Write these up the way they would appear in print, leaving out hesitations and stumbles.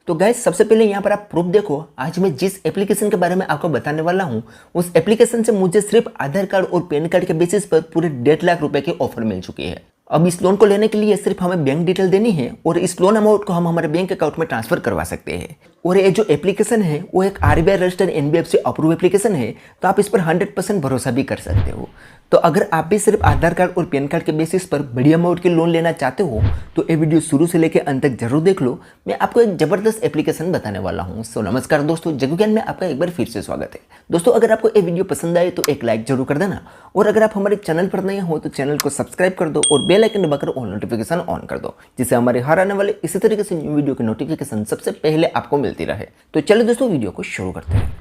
तो गाइस सबसे पहले यहाँ पर आप प्रूफ देखो। आज मैं जिस एप्लीकेशन के बारे में आपको बताने वाला हूँ उस एप्लीकेशन से मुझे सिर्फ आधार कार्ड और पैन कार्ड के बेसिस पर पूरे 1.5 लाख रुपए की ऑफर मिल चुकी है। अब इस लोन को लेने के लिए सिर्फ हमें बैंक डिटेल देनी है और इस लोन अमाउंट को हम हमारे बैंक अकाउंट में ट्रांसफर करवा सकते हैं। और ये जो एप्लीकेशन है वो एक RBI registered NBFC approve application है, तो आप इस पर 100% भरोसा भी कर सकते हो। तो अगर आप भी सिर्फ आधार कार्ड और पैन कार्ड के बेसिस पर बड़ी अमाउंट की लोन लेना चाहते हो तो ये वीडियो शुरू से लेकर अंत तक जरूर देख लो। मैं आपको एक जबरदस्त एप्लीकेशन बताने वाला हूँ। सो नमस्कार दोस्तों, जगू ज्ञान में आपका एक बार फिर से स्वागत है। दोस्तों अगर आपको ये वीडियो पसंद आए तो एक लाइक जरूर कर देना, और अगर आप हमारे चैनल पर नए हो तो चैनल को सब्सक्राइब कर दो और बेल आइकन दबाकर ऑल नोटिफिकेशन ऑन कर दो, जिससे हमारे हर आने वाले इसी तरीके से न्यू वीडियो की नोटिफिकेशन सबसे पहले आपको मिलती रहे। तो चलो दोस्तों वीडियो को शुरू करते हैं।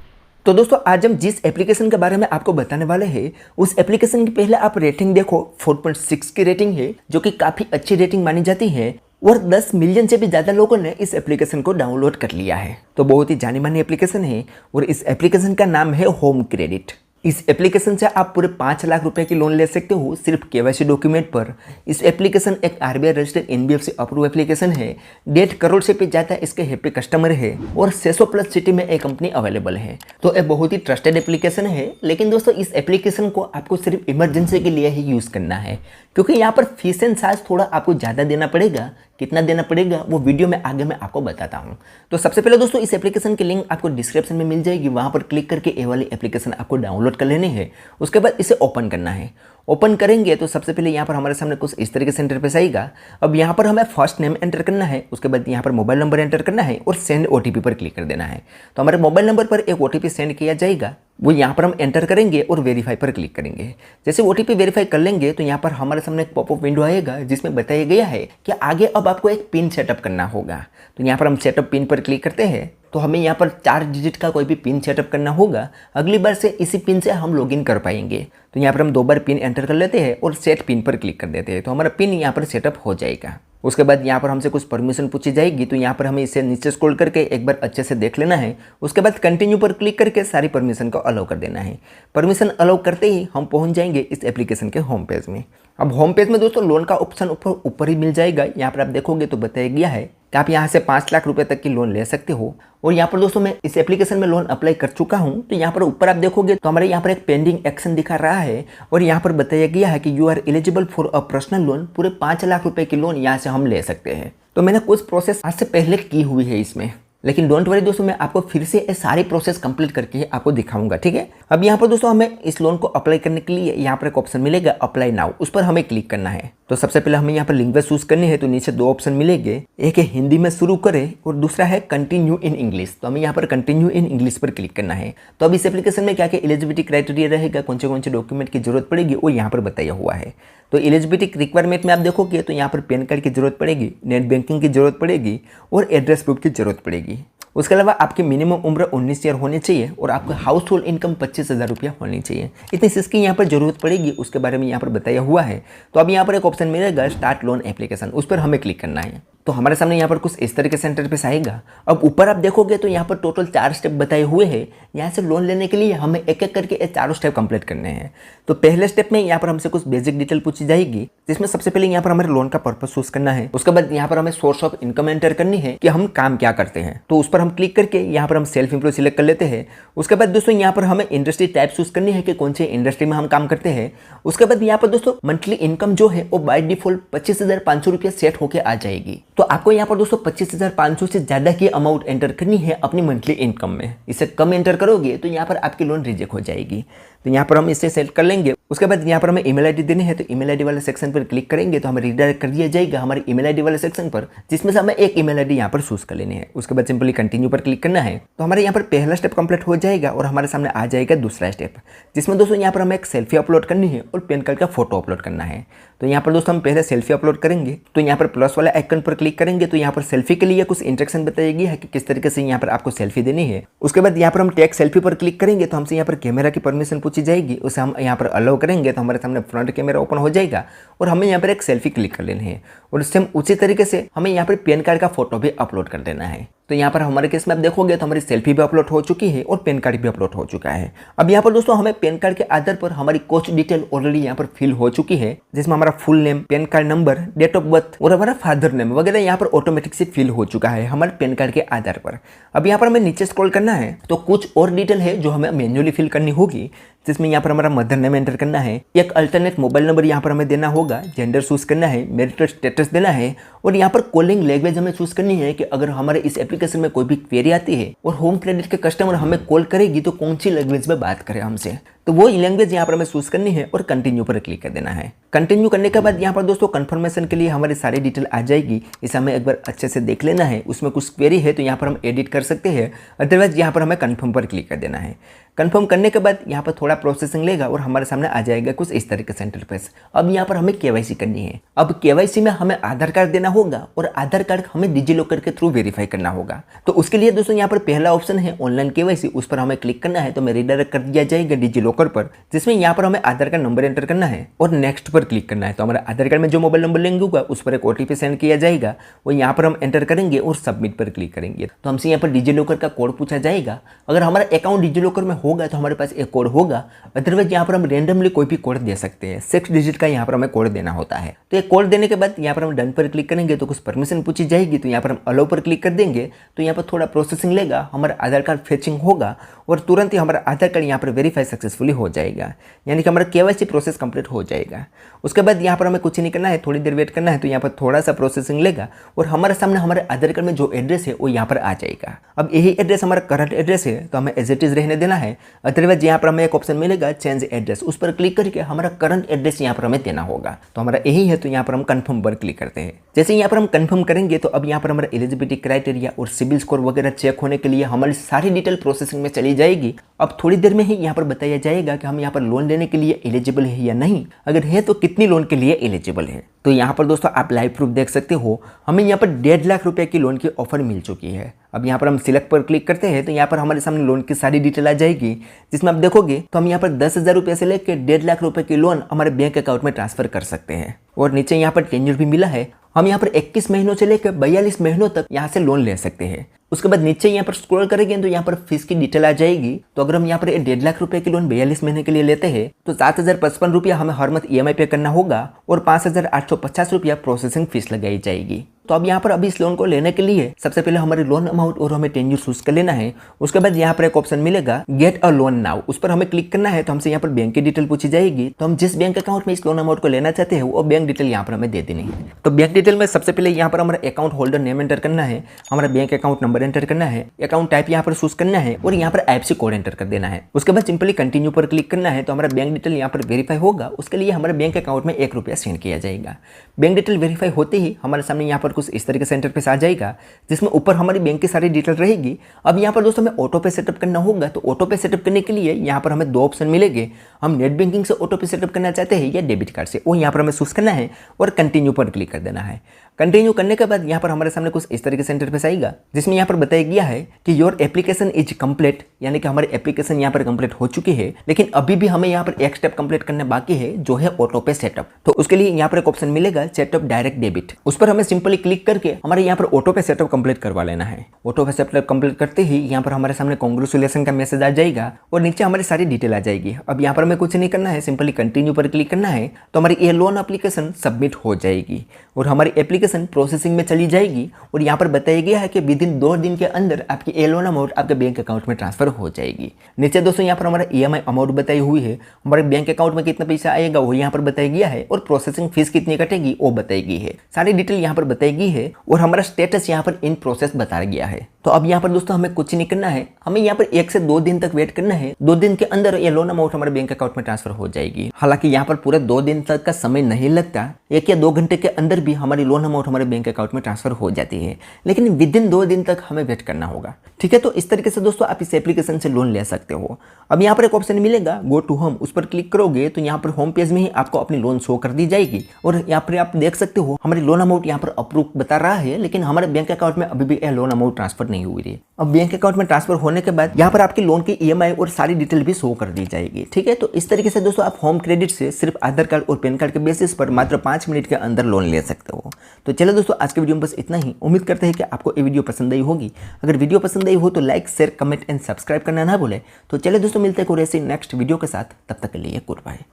तो दोस्तों आज हम जिस एप्लीकेशन के बारे में आपको बताने वाले हैं उस एप्लीकेशन की पहले आप रेटिंग देखो। 4.6 की रेटिंग है, जो कि काफ़ी अच्छी रेटिंग मानी जाती है, और 10 मिलियन से भी ज़्यादा लोगों ने इस एप्लीकेशन को डाउनलोड कर लिया है। तो बहुत ही जानी मानी एप्लीकेशन है और इस एप्लीकेशन का नाम है होम क्रेडिट। इस एप्लीकेशन से आप पूरे 5 लाख रुपए की लोन ले सकते हो सिर्फ KYC डॉक्यूमेंट पर। इस एप्लीकेशन एक RBI registered NBFC approve application है। 1.5 करोड़ से भी ज़्यादा इसके हैप्पी कस्टमर है और 600+ सिटी में एक कंपनी अवेलेबल है। तो ये बहुत ही ट्रस्टेड एप्लीकेशन है। लेकिन दोस्तों इस एप्लीकेशन को आपको सिर्फ इमरजेंसी के लिए ही यूज़ करना है, क्योंकि यहाँ पर फीस एंड चार्ज थोड़ा आपको ज़्यादा देना पड़ेगा। कितना देना पड़ेगा वो वीडियो में आगे मैं आपको बताता हूँ। तो सबसे पहले दोस्तों इस एप्लीकेशन की लिंक आपको डिस्क्रिप्शन में मिल जाएगी, वहाँ पर क्लिक करके ये वाली एप्लीकेशन आपको डाउनलोड कर लेनी है। उसके बाद इसे ओपन करना है। ओपन करेंगे तो सबसे पहले यहाँ पर हमारे सामने कुछ इस तरीके से इंटरफेस आएगा। अब यहाँ पर हमें फर्स्ट नेम एंटर करना है, उसके बाद यहाँ पर मोबाइल नंबर एंटर करना है और सेंड OTP पर क्लिक कर देना है। तो हमारे मोबाइल नंबर पर एक OTP सेंड किया जाएगा, वो यहाँ पर हम एंटर करेंगे और वेरीफाई पर क्लिक करेंगे। जैसे OTP वेरीफाई कर लेंगे तो यहाँ पर हमारे सामने एक पॉपअप विंडो आएगा जिसमें बताया गया है कि आगे अब आपको एक पिन सेटअप करना होगा। तो यहाँ पर हम सेटअप पिन पर क्लिक करते हैं। तो हमें यहाँ पर 4 डिजिट का कोई भी पिन सेटअप करना होगा। अगली बार से इसी पिन से हम लॉगिन कर पाएंगे। तो यहाँ पर हम 2 बार पिन एंटर कर लेते हैं और सेट पिन पर क्लिक कर देते हैं। तो हमारा पिन यहाँ पर सेटअप हो जाएगा। उसके बाद यहाँ पर हमसे कुछ परमिशन पूछी जाएगी, तो यहाँ पर हमें इसे नीचे स्क्रॉल करके एक बार अच्छे से देख लेना है। उसके बाद कंटिन्यू पर क्लिक करके सारी परमिशन को अलाउ कर देना है। परमिशन अलाउ करते ही हम पहुँच जाएंगे इस एप्लीकेशन के होम पेज में। अब होम पेज में दोस्तों लोन का ऑप्शन ऊपर ही मिल जाएगा। यहाँ पर आप देखोगे तो बताया गया है कि आप यहाँ से 5 लाख रुपए तक की लोन ले सकते हो। और यहाँ पर दोस्तों मैं इस एप्लीकेशन में लोन अप्लाई कर चुका हूँ। तो यहाँ पर ऊपर आप देखोगे तो हमारे यहाँ पर एक पेंडिंग एक्शन दिखा रहा है और यहाँ पर बताया गया है कि you are eligible for a personal loan. पूरे 5 लाख रुपए की लोन यहाँ से हम ले सकते हैं। तो मैंने कुछ प्रोसेस आज से पहले की हुई है इसमें, लेकिन डोंट वरी दोस्तों, मैं आपको फिर से ये सारी प्रोसेस कंप्लीट करके आपको दिखाऊंगा, ठीक है। अब यहाँ पर दोस्तों हमें इस लोन को अप्लाई करने के लिए यहाँ पर एक ऑप्शन मिलेगा अप्लाई नाउ, उस पर हमें क्लिक करना है। तो सबसे पहले हमें यहाँ पर लैंग्वेज चूज करनी है। तो नीचे 2 ऑप्शन मिलेंगे, एक है हिंदी में शुरू करें और दूसरा है कंटिन्यू इन इंग्लिश। तो हमें यहाँ पर कंटिन्यू इन इंग्लिश पर क्लिक करना है। तो अब इस एप्लीकेशन में क्या क्या एलिजिबिलिटी क्राइटेरिया रहेगा, कौन से डॉक्यूमेंट की जरूरत पड़ेगी, वो यहाँ पर बताया हुआ है। तो एलिजिबिलिटी रिक्वायरमेंट में आप देखोगे तो यहाँ पर पैन कार्ड की जरूरत पड़ेगी, नेट बैंकिंग की जरूरत पड़ेगी और एड्रेस प्रूफ की जरूरत पड़ेगी। उसके अलावा आपकी मिनिमम उम्र 19 ईयर होनी चाहिए और आपका हाउस होल्ड इनकम 25,000 रुपया होनी चाहिए। इतनी चीज़ की यहाँ पर जरूरत पड़ेगी, उसके बारे में यहाँ पर बताया हुआ है। तो अब यहाँ पर एक ऑप्शन मिलेगा स्टार्ट लोन एप्लीकेशन, उस पर हमें क्लिक करना है। तो हमारे सामने यहाँ पर कुछ इस तरह के इंटरफेस आएगा। अब ऊपर आप देखोगे तो यहाँ पर टोटल 4 स्टेप बताए हुए हैं। यहाँ से लोन लेने के लिए हमें एक एक करके ये 4 स्टेप कंप्लीट करने हैं। तो पहले स्टेप में यहाँ पर हमसे कुछ बेसिक डिटेल पूछी जाएगी, जिसमें सबसे पहले यहाँ पर हमें लोन का पर्पस चूज करना है। उसके बाद यहाँ पर हमें सोर्स ऑफ इनकम एंटर करनी है कि हम काम क्या करते हैं। तो उस पर हम क्लिक करके यहाँ पर हम सेल्फ एम्प्लॉय सिलेक्ट कर लेते हैं। उसके बाद दोस्तों यहाँ पर हमें इंडस्ट्री टाइप चूज करनी है कि कौन से इंडस्ट्री में हम काम करते हैं। उसके बाद यहाँ पर दोस्तों मंथली इनकम जो है वो बाय डिफॉल्ट 25,500 रुपया सेट होकर आ जाएगी। तो आपको यहाँ पर दोस्तों 25,500 से ज़्यादा की अमाउंट एंटर करनी है अपनी मंथली इनकम में। इससे कम एंटर करोगे तो यहाँ पर आपकी लोन रिजेक्ट हो जाएगी। तो यहाँ पर हम इसे सेलेक्ट कर लेंगे। उसके बाद यहाँ पर हमें ईमेल आईडी देनी है। तो ईमेल आईडी वाले सेक्शन पर क्लिक करेंगे तो हमें रिडायरेक्ट कर दिया जाएगा हमारे ईमेल आईडी वाले सेक्शन पर, जिसमें से हमें एक ईमेल आईडी यहाँ पर चूज कर लेनी है। उसके बाद सिंपली कंटिन्यू पर क्लिक करना है। तो हमारे यहाँ पर पहला स्टेप कंप्लीट हो जाएगा और हमारे सामने आ जाएगा दूसरा स्टेप, जिसमें दोस्तों यहाँ पर हमें एक सेल्फी अपलोड करनी है और पैन कार्ड का फोटो अपलोड करना है। तो यहाँ पर दोस्तों हम पहले सेल्फी अपलोड करेंगे। तो यहाँ पर प्लस वाले आइकन पर क्लिक करेंगे तो यहाँ पर सेल्फी के लिए कुछ इंस्ट्रक्शन बताएगी है कि किस तरीके से यहाँ पर आपको सेल्फी देनी है। उसके बाद यहाँ पर हम टेक सेल्फी पर क्लिक करेंगे तो हमसे यहाँ पर कैमरा की परमिशन पूछी जाएगी, उसे हम यहाँ पर अलाउ करेंगे तो हमारे सामने फ्रंट कैमरा ओपन हो जाएगा और हमें यहाँ पर एक सेल्फी क्लिक कर लेनी है। और सेम उसी तरीके से हमें यहाँ पर पैन कार्ड का फोटो भी अपलोड कर देना है। तो यहाँ पर हमारे केस में आप देखोगे तो हमारी सेल्फी भी अपलोड हो चुकी है और पैन कार्ड भी अपलोड हो चुका है। अब यहाँ पर दोस्तों हमें पैन कार्ड के आधार पर हमारी कुछ डिटेल ऑलरेडी यहाँ पर फिल हो चुकी है, जिसमें हमारा full name, PAN card number, date of birth और हमारा फादर नेम वगैरह यहाँ पर ऑटोमेटिक से फिल हो चुका है हमारे पैन कार्ड के आधार पर। अब यहाँ पर हमें नीचे स्क्रॉल करना है तो कुछ और डिटेल है जो हमें मैन्युअली फिल करनी होगी, जिसमें यहाँ पर हमारा मदर नेम एंटर करना है, एक अल्टरनेट मोबाइल नंबर यहाँ पर हमें देना होगा, जेंडर चूज करना है, मैरिटल स्टेटस देना है और यहाँ पर कॉलिंग लैंग्वेज हमें चूज करनी है कि अगर हमारे इस एप्लीकेशन में कोई भी क्वेरी आती है और होम क्रेडिट के कस्टमर हमें कॉल करेगी तो कौन सी लैंग्वेज में बात करे हमसे, तो वो लैंग्वेज यहाँ पर हमें चूज करनी है और कंटिन्यू पर क्लिक कर देना है। कंटिन्यू करने के बाद यहाँ पर दोस्तों कंफर्मेशन के लिए हमारी सारी डिटेल आ जाएगी, इसे हमें एक बार अच्छे से देख लेना है। उसमें कुछ क्वेरी है तो यहाँ पर हम एडिट कर सकते हैं, अदरवाइज यहाँ पर हमें कंफर्म पर क्लिक कर देना है। कंफर्म करने के बाद यहाँ पर थोड़ा प्रोसेसिंग लेगा और हमारे सामने आ जाएगा कुछ इस तरीके से इंटरफेस। अब यहाँ पर हमें केवाईसी करनी है। अब केवाईसी में हमें आधार कार्ड देना होगा और आधार कार्ड हमें डिजिलॉकर के थ्रू वेरीफाई करना होगा। तो उसके लिए दोस्तों यहाँ पर पहला ऑप्शन है ऑनलाइन केवाईसी, उस पर हमें क्लिक करना है तो हमें रिडायरेक्ट कर दिया जाएगा डिजिलॉकर पर, जिसमें यहाँ पर हमें आधार कार्ड नंबर एंटर करना है और नेक्स्ट पर क्लिक करना है। तो हमारा आधार कार्ड में जो मोबाइल नंबर लेंगे होगा उस पर एक OTP सेंड किया जाएगा, वो यहाँ पर हम एंटर करेंगे और सबमिट पर क्लिक करेंगे। तो हमसे यहाँ पर डिजिलॉकर का कोड पूछा जाएगा। अगर हमारा अकाउंट डिजिलॉकर में होगा तो हमारे पास एक कोड होगा, अदरवाइज यहाँ पर हम रेंडमली कोई भी कोड दे सकते हैं। 6 डिजिट का यहाँ पर हमें कोड देना होता है। तो ये कोड देने के बाद यहाँ पर हम डन पर क्लिक करेंगे तो कुछ परमिशन पूछी जाएगी, तो यहाँ पर हम अलाउ पर क्लिक कर देंगे। तो यहाँ पर थोड़ा प्रोसेसिंग लेगा, हमारा आधार कार्ड फेचिंग होगा और तुरंत ही हमारा आधार कार्ड यहाँ पर वेरीफाई सक्सेसफुली हो जाएगा, यानी कि हमारा केवाईसी प्रोसेस कंप्लीट हो जाएगा। उसके बाद यहाँ पर हमें कुछ नहीं करना है, थोड़ी देर वेट करना है। तो यहाँ पर थोड़ा सा प्रोसेसिंग लेगा और हमारे सामने हमारे आधार कार्ड में जो एड्रेस है वो यहाँ पर आ जाएगा। अब यही एड्रेस हमारा करंट एड्रेस है तो हमें एज इट इज रहने देना है, अदरवाइज यहाँ पर हमें एक ऑप्शन मिलेगा चेंज एड्रेस, उस पर क्लिक करके हमारा करंट एड्रेस यहाँ पर हमें देना होगा। तो हमारा यही है तो यहाँ पर हम कंफर्म पर क्लिक करते हैं। जैसे यहाँ पर हम कंफर्म करेंगे तो अब यहाँ पर हमारा एलिजिबिलिटी क्राइटेरिया और सिविल स्कोर वगैरह चेक होने के लिए हमारी सारी डिटेल प्रोसेसिंग में चली जाएगी। अब थोड़ी देर में ही यहाँ पर बताया जाएगा कि हम यहाँ पर लोन लेने के लिए एलिजिबल है या नहीं, अगर है तो कितनी लोन के लिए एलिजिबल है। तो यहाँ पर दोस्तों आप लाइव प्रूफ देख सकते हो, हमें यहाँ पर 1.5 लाख रुपए की लोन की ऑफर मिल चुकी है। अब यहाँ पर हम सिलेक्ट पर क्लिक करते हैं तो यहाँ पर हमारे सामने लोन की सारी डिटेल आ जाएगी, जिसमें आप देखोगे तो हम यहाँ पर 10,000 रुपये से लेकर 1.5 लाख रुपए की लोन हमारे बैंक अकाउंट में ट्रांसफर कर सकते हैं। और नीचे यहाँ पर टेन्योर भी मिला है, हम यहाँ पर 21 महीनों से लेकर 42 महीनों तक यहाँ से लोन ले सकते हैं। उसके बाद नीचे यहाँ पर स्क्रॉल करेंगे तो यहाँ पर फीस की डिटेल आ जाएगी। तो अगर हम यहाँ पर 1.5 लाख रुपए की लोन 42 महीने के लिए लेते हैं तो 7,055 रुपया हमें हर मंथ EMI पे करना होगा और 5,850 रुपया प्रोसेसिंग फीस लगाई जाएगी। तो अब यहाँ पर अभी इस लोन को लेने के लिए सबसे पहले हमारे लोन अमाउंट और हमें टेन्योर चूज कर लेना है। उसके बाद यहाँ पर एक ऑप्शन मिलेगा गेट अ लोन नाउ, उस पर हमें क्लिक करना है। तो हमसे यहाँ पर बैंक की डिटेल पूछी जाएगी, तो हम जिस बैंक अकाउंट में इस लोन अमाउंट को लेना चाहते हैं वो बैंक डिटेल यहाँ पर हमें दे देनी है। तो बैंक डिटेल में सबसे पहले यहाँ पर हमारा अकाउंट होल्डर नेम एंटर करना है, हमारा बैंक अकाउंट नंबर एंटर करना है, अकाउंट टाइप यहाँ पर चूज करना है और यहाँ पर IFSC कोड एंटर कर देना है। उसके बाद सिंपली कंटिन्यू पर क्लिक करना है। तो हमारा बैंक डिटेल यहाँ पर वेरीफाई होगा, उसके लिए हमारे बैंक अकाउंट में 1 रुपया सेंड किया जाएगा। बैंक डिटेल वेरीफाई होते ही हमारे सामने यहाँ पर कुछ इस तरीके से इंटरफेस आ जाएगा, जिसमें ऊपर हमारी बैंक की सारी डिटेल रहेगी। अब यहाँ पर दोस्तों हमें ऑटो पे सेटअप करना होगा। तो ऑटो पे सेटअप करने के लिए यहाँ पर हमें 2 ऑप्शन मिलेंगे, हम नेट बैंकिंग से ऑटो पे सेटअप करना चाहते हैं या डेबिट कार्ड से, वो यहाँ पर हमें चूज करना है और कंटिन्यू पर क्लिक कर देना है। कंटिन्यू करने के बाद यहाँ पर हमारे सामने कुछ इस तरीके से इंटरफेस आएगा, जिसमें यहाँ पर बताया गया है कि योर एप्लीकेशन इज कंप्लीट, यानी कि हमारी एप्लीकेशन यहाँ पर कंप्लीट हो चुकी है, लेकिन अभी भी हमें यहाँ पर एक स्टेप कंप्लीट करना बाकी है, जो है ऑटो पे सेटअप। तो उसके लिए यहाँ पर एक ऑप्शन मिलेगा सेटअप डायरेक्ट डेबिट, उस पर हमें सिंपली क्लिक करके हमारे यहाँ पर ऑटो पे सेटअप कंप्लीट करवा लेना है। ऑटो पे सेटअप कंप्लीट करते ही यहाँ पर हमारे सामने कांग्रेचुलेशन का मैसेज आ जाएगा और नीचे हमारी सारी डिटेल आ जाएगी। अब यहाँ पर हमें कुछ नहीं करना है, सिंपली कंटिन्यू पर क्लिक करना है। तो हमारी ये लोन एप्लीकेशन सबमिट हो जाएगी और हमारी एप्लीकेशन प्रोसेसिंग में चली जाएगी और यहाँ पर बताया गया है कि विद इन 2 दिन के अंदर आपकी ये लोन अमाउंट आपके बैंक अकाउंट में ट्रांसफर हो जाएगी। नीचे दोस्तों यहाँ पर हमारा EMI अमाउंट बताई हुई है, हमारे बैंक अकाउंट में कितना पैसा आएगा वो यहाँ पर बताया गया है और प्रोसेसिंग फीस कितनी कटेगी वो बताई गई है। सारी डिटेल यहाँ पर बताई गई है और हमारा स्टेटस यहाँ पर इन प्रोसेस बताया गया है। तो अब यहाँ पर दोस्तों हमें कुछ नहीं करना है, हमें यहाँ पर 1 से 2 दिन तक वेट करना है। 2 दिन के अंदर ये लोन अमाउंट हमारे बैंक अकाउंट में ट्रांसफर हो जाएगी। हालांकि यहाँ पर पूरे 2 दिन तक का समय नहीं लगता, 1 या 2 घंटे के अंदर भी हमारी लोन अमाउंट हमारे बैंक अकाउंट में ट्रांसफर हो जाती है, लेकिन विद इन 2 दिन तक हमें वेट करना होगा। ठीक है, तो इस तरीके से दोस्तों आप इस एप्लीकेशन से लोन ले सकते हो। अब यहाँ पर एक ऑप्शन मिलेगा गो टू होम, उस पर क्लिक करोगे तो यहाँ पर होम पेज में ही आपको अपनी लोन शो कर दी जाएगी और यहाँ पर आप देख सकते हो हमारी लोन अमाउंट यहाँ पर अप्रूव बता रहा है, लेकिन हमारे बैंक अकाउंट में अभी भी लोन अमाउंट ट्रांसफर नहीं हुई है। अब बैंक अकाउंट में ट्रांसफर होने के बाद यहाँ पर आपकी लोन की EMI और सारी डिटेल भी शो कर दी जाएगी। ठीक है, तो इस तरीके से दोस्तों आप होम क्रेडिट से सिर्फ आधार कार्ड और पैन कार्ड के बेसिस पर मात्र 5 मिनट के अंदर लोन ले सकते हो। तो चलो दोस्तों, आज के वीडियो में बस इतना ही। उम्मीद करते हैं कि आपको ये वीडियो पसंद आई होगी। अगर वीडियो पसंद आई हो तो like, share, comment and subscribe करना ना भूलें। तो चले दोस्तों, मिलते हैं कोई ऐसी नेक्स्ट वीडियो के साथ। तब तक के लिए गुड बाय।